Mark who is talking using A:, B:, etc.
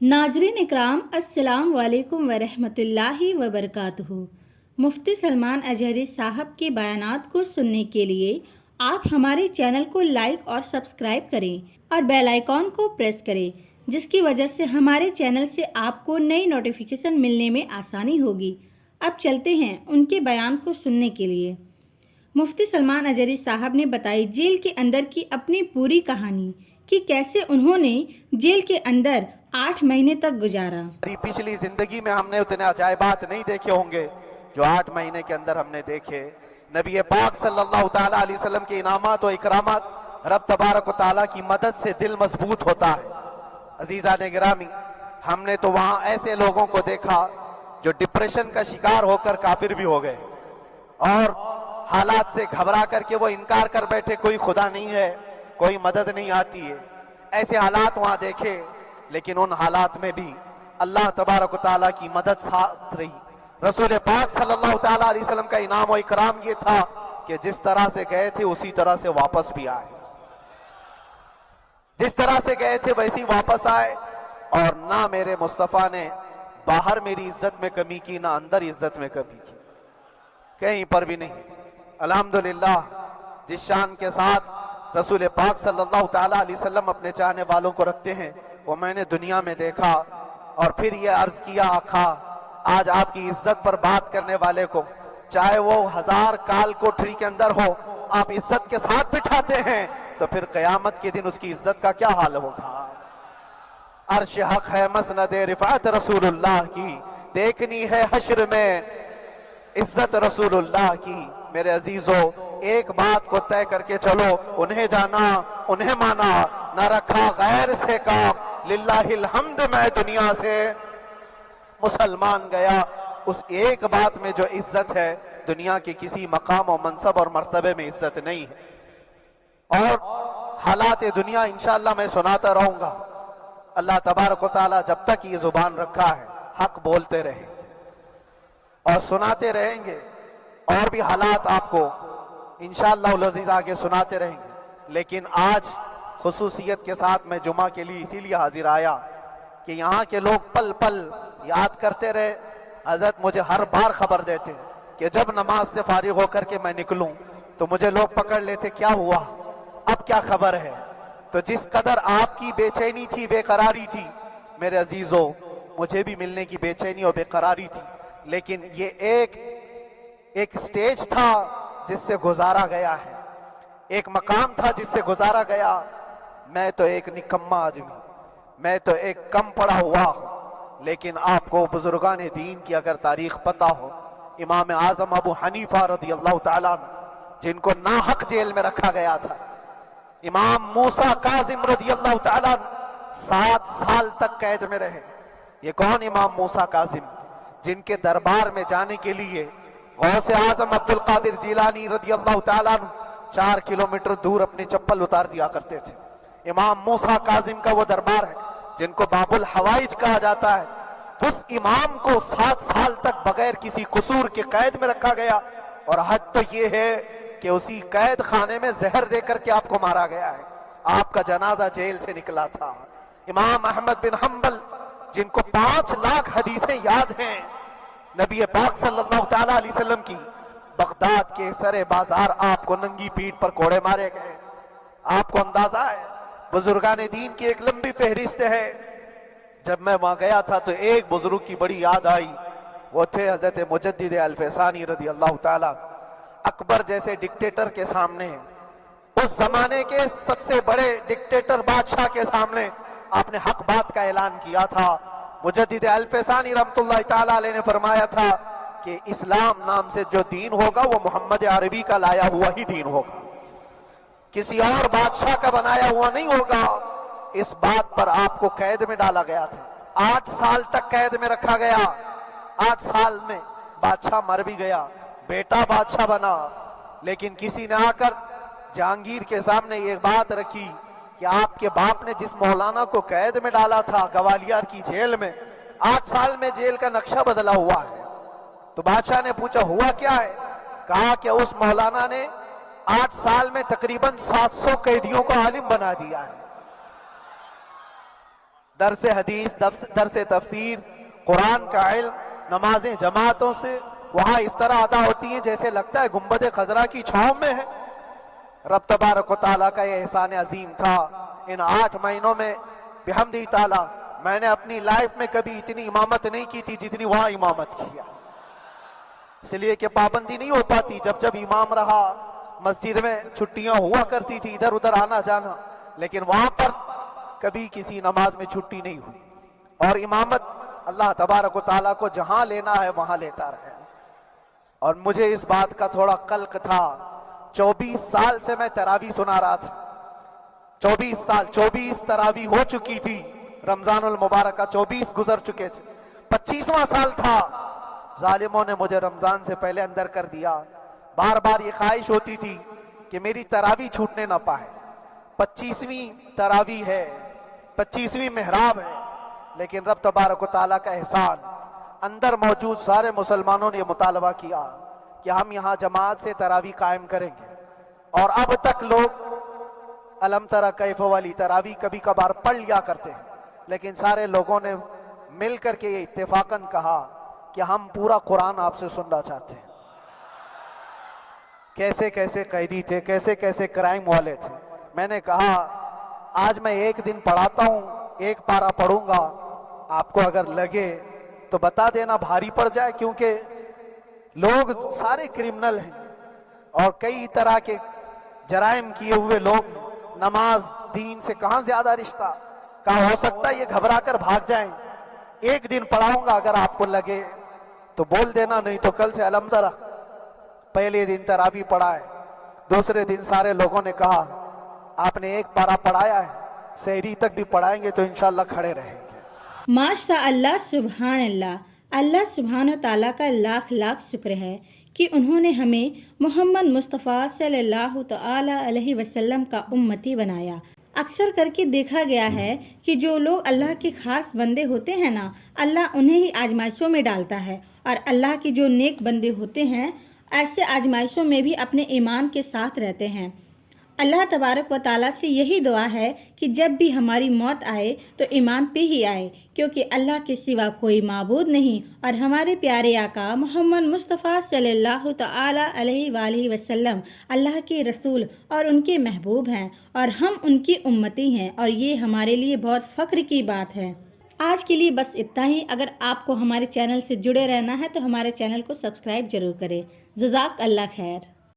A: नाजरीन इकराम अस्सलाम वालेकुम वरहमतुल्लाहि वबरकातुहू। मुफ्ती सलमान अजहरी साहब के बयानात को सुनने के लिए आप हमारे चैनल को लाइक और सब्सक्राइब करें और बेल आइकॉन को प्रेस करें, जिसकी वजह से हमारे चैनल से आपको नई नोटिफिकेशन मिलने में आसानी होगी। अब चलते हैं उनके बयान को सुनने के लिए। मुफ्ती सलमान अजहरी साहब ने बताई जेल के अंदर की अपनी पूरी कहानी कि कैसे उन्होंने जेल के अंदर 8 महीने तक गुजारा।
B: पिछली जिंदगी में हमने उतने अजायबात नहीं देखे होंगे जो 8 महीने के अंदर हमने देखे। नबी पाक सल्लल्लाहु ताला अलैहि वसल्लम के इनामात और इकरामात, रब तबारक व ताला की मदद से दिल मजबूत होता है। अजीज़ान गिरामी, हमने तो वहां ऐसे लोगों को देखा जो डिप्रेशन का शिकार होकर काफिर भी हो गए और हालात से घबरा करके वो इनकार कर बैठे, कोई खुदा नहीं है, कोई मदद नहीं आती है। ऐसे हालात वहां देखे, लेकिन उन हालात में भी अल्लाह तबारक व ताला की मदद साथ रही। रसूल पाक सल्लल्लाहु ताला अलैहि वसल्लम का इनाम और इकराम ये था कि जिस तरह से गए थे उसी तरह से वापस भी आए, जिस तरह से गए थे वैसे ही वापस आए। और ना मेरे मुस्तफ़ा ने बाहर मेरी इज्जत में कमी की, ना अंदर इज्जत में कमी की, कहीं पर भी नहीं। अल्हम्दुलिल्लाह, जिस शान के साथ रसूल पाक सल्लल्लाहु ताला अलैहि वसल्लम अपने चाहने वालों को रखते हैं वो मैंने दुनिया में देखा। और फिर ये अर्ज किया, आका आज आपकी इज्जत पर बात करने वाले को चाहे वो 1000 काल कोठरी के अंदर हो, आप इज्जत के साथ बिठाते हैं तो फिर कयामत के दिन उसकी इज्जत का क्या हाल होगा। अर्श हक है मसनद रिफात रसूलुल्लाह की, देखनी है हश्र में इज्जत रसूलुल्लाह की। मेरे अजीजों, एक बात को तय करके चलो, उन्हें जाना उन्हें माना, न रखा गैर से काम, लिल्लाहिल हम्द मैं दुनिया से मुसलमान गया। उस एक बात में जो इज्जत है, दुनिया के किसी मकाम और मनसब और मर्तबे में इज्जत नहीं है। और हालात दुनिया इंशाअल्लाह मैं सुनाता रहूंगा। अल्लाह तबारक व तआला जब तक ये जुबान रखा है हक बोलते रहेंगे और सुनाते रहेंगे, और भी हालात आपको इंशाअल्लाह अज़ीज़ आगे सुनाते रहेंगे। लेकिन आज खुसूसियत के साथ मैं जुमा के लिए इसीलिए हाजिर आया कि यहाँ के लोग पल पल याद करते रहे। हजरत मुझे हर बार खबर देते कि जब नमाज से फारिग होकर के मैं निकलूं तो मुझे लोग पकड़ लेते, क्या हुआ, अब क्या खबर है। तो जिस कदर आपकी बेचैनी थी, बेकरारी थी, मेरे अजीजों, मुझे भी मिलने की बेचैनी और बेकरारी थी। लेकिन ये एक स्टेज था जिससे गुजारा गया है, एक मकाम था जिससे गुजारा गया। मैं तो एक निकम्मा आदमी, मैं तो एक कम पढ़ा हुआ हूं। लेकिन आपको बुजुर्गान दीन की अगर तारीख पता हो, इमाम आजम अबू हनीफा रदी अल्लाह ताला जिनको नाहक जेल में रखा गया था, इमाम मूसा काजिम रदी अल्लाह ताला 7 साल तक कैद में रहे। ये कौन इमाम मूसा काजिम, जिनके दरबार में जाने के लिए गौसे आजम अब्दुल कादिर जिलानी रदी अल्लाह ताला 4 किलोमीटर दूर अपनी चप्पल उतार दिया करते थे। इमाम मूसा काजिम का वो दरबार है जिनको बाबुल हवाइज कहा जाता है। उस इमाम को 7 साल तक बगैर किसी कसूर के कैद में रखा गया। और हद तो ये है कि उसी कैद खाने में जहर देकर के आपको मारा गया है। आपका जनाजा जेल से निकला था। इमाम अहमद बिन हंबल, जिनको 5 लाख हदीसें याद हैं नबी पाक सल्लल्लाहु ताला अलैहि वसल्लम की, बगदाद के सरे बाजार आपको नंगी पीठ पर कोड़े मारे गए। आपको अंदाजा है, बुजुर्गान दीन की एक लंबी फहरिस्त है। जब मैं वहां गया था तो एक बुजुर्ग की बड़ी याद आई, वो थे हजरत मुजद्दिद अल-फैसानी रदी अल्लाह ताला। अकबर जैसे डिक्टेटर के सामने, उस जमाने के सबसे बड़े डिक्टेटर बादशाह के सामने आपने हक बात का ऐलान किया था। मुजद्दिद अल-फैसानी रहमतुल्लाह ताला अलैह ने फरमाया था कि इस्लाम नाम से जो दीन होगा वो मोहम्मद अरबी का लाया हुआ ही दीन होगा, किसी और बादशाह का बनाया हुआ नहीं होगा। इस बात पर आपको कैद में डाला गया था। 8 साल तक कैद में रखा गया। 8 साल में बादशाह मर भी गया, बेटा बादशाह बना। लेकिन किसी ने आकर जहांगीर के सामने ये बात रखी कि आपके बाप ने जिस मौलाना को कैद में डाला था ग्वालियर की जेल में, 8 साल में जेल का नक्शा बदला हुआ है। तो बादशाह ने पूछा हुआ क्या है, कहा कि उस मौलाना ने 8 साल में तकरीबन 700 कैदियों को आलिम बना दिया है। درس حدیث، درس تفسیر، قرآن کا علم، نمازیں جماعتوں سے وہاں اس طرح ادا ہوتی ہیں جیسے لگتا ہے گنبد خضرا کی چھاؤں میں ہے۔ رب تبارک و تعالیٰ کا یہ احسان عظیم تھا۔ ان 8 مہینوں میں بحمدہ تعالیٰ میں نے اپنی لائف میں کبھی اتنی امامت نہیں کی تھی جتنی وہاں امامت کیا، اس لیے کہ پابندی نہیں ہو پاتی۔ جب جب امام رہا مسجد میں چھٹیاں ہوا کرتی تھی، ادھر ادھر آنا جانا، لیکن وہاں پر کبھی کسی نماز میں چھٹی نہیں ہوئی۔ اور امامت اللہ تبارک و تعالیٰ کو جہاں لینا ہے وہاں لیتا رہے۔ اور مجھے اس بات کا تھوڑا قلق تھا، 24 سال سے میں تراویح سنا رہا تھا، 24 تراویح ہو چکی تھی، رمضان المبارک کا 24 گزر چکے تھے، 25واں سال تھا، ظالموں نے مجھے رمضان سے پہلے اندر کر دیا۔ بار بار یہ خواہش ہوتی تھی کہ میری تراویح چھوٹنے نہ پائے، 25ویں تراویح ہے، 25ویں محراب ہے، لیکن رب تبارک و تعالیٰ کا احسان، اندر موجود سارے مسلمانوں نے یہ مطالبہ کیا کہ ہم یہاں جماعت سے تراویح قائم کریں گے۔ اور اب تک لوگ الم تری کیف والی تراویح کبھی کبھار پڑھ لیا کرتے ہیں، لیکن سارے لوگوں نے مل کر کے یہ اتفاقاً کہا کہ ہم پورا قرآن آپ سے سننا چاہتے ہیں۔ کیسے کیسے قیدی تھے، کیسے کیسے کرائم والے تھے۔ میں نے کہا آج میں ایک دن پڑھاتا ہوں، ایک پارہ پڑھوں گا، آپ کو اگر لگے تو بتا دینا، بھاری پڑ جائے، کیونکہ لوگ سارے کرمنل ہیں اور کئی طرح کے جرائم کیے ہوئے لوگ ہیں۔ نماز دین سے کہاں زیادہ رشتہ، کہاں ہو سکتا ہے یہ گھبرا کر بھاگ جائیں۔ ایک دن پڑھاؤں گا، اگر آپ کو لگے تو بول دینا، نہیں تو کل سے الحمد للہ پہلے دن تراویح پڑھائے، دوسرے دن سارے لوگوں نے کہا آپ نے ایک پارہ پڑھایا ہے، سحری تک بھی پڑھائیں گے تو انشاءاللہ کھڑے رہیں گے۔
A: ماشاء اللہ، سبحان اللہ۔ اللہ سبحانہ تعالیٰ کا لاکھ لاکھ شکر ہے کہ انہوں نے ہمیں محمد مصطفیٰ صلی اللہ تعالی علیہ وسلم کا امتی بنایا۔ اکثر کر کے دیکھا گیا ہے کہ جو لوگ اللہ کے خاص بندے ہوتے ہیں نا، اللہ انہیں ہی آزمائشوں میں ڈالتا ہے، اور اللہ کے جو نیک بندے ہوتے ہیں ایسے آزمائشوں میں بھی اپنے ایمان کے ساتھ رہتے ہیں۔ اللہ تبارک و تعالیٰ سے یہی دعا ہے کہ جب بھی ہماری موت آئے تو ایمان پہ ہی آئے، کیونکہ اللہ کے سوا کوئی معبود نہیں، اور ہمارے پیارے آقا محمد مصطفیٰ صلی اللہ تعالی علیہ وآلہ وسلم اللہ کے رسول اور ان کے محبوب ہیں، اور ہم ان کی امتی ہیں، اور یہ ہمارے لیے بہت فخر کی بات ہے۔ آج کے لیے بس اتنا ہی۔ اگر آپ کو ہمارے چینل سے جڑے رہنا ہے تو ہمارے چینل کو سبسکرائب ضرور کریں۔ جزاک اللہ خیر۔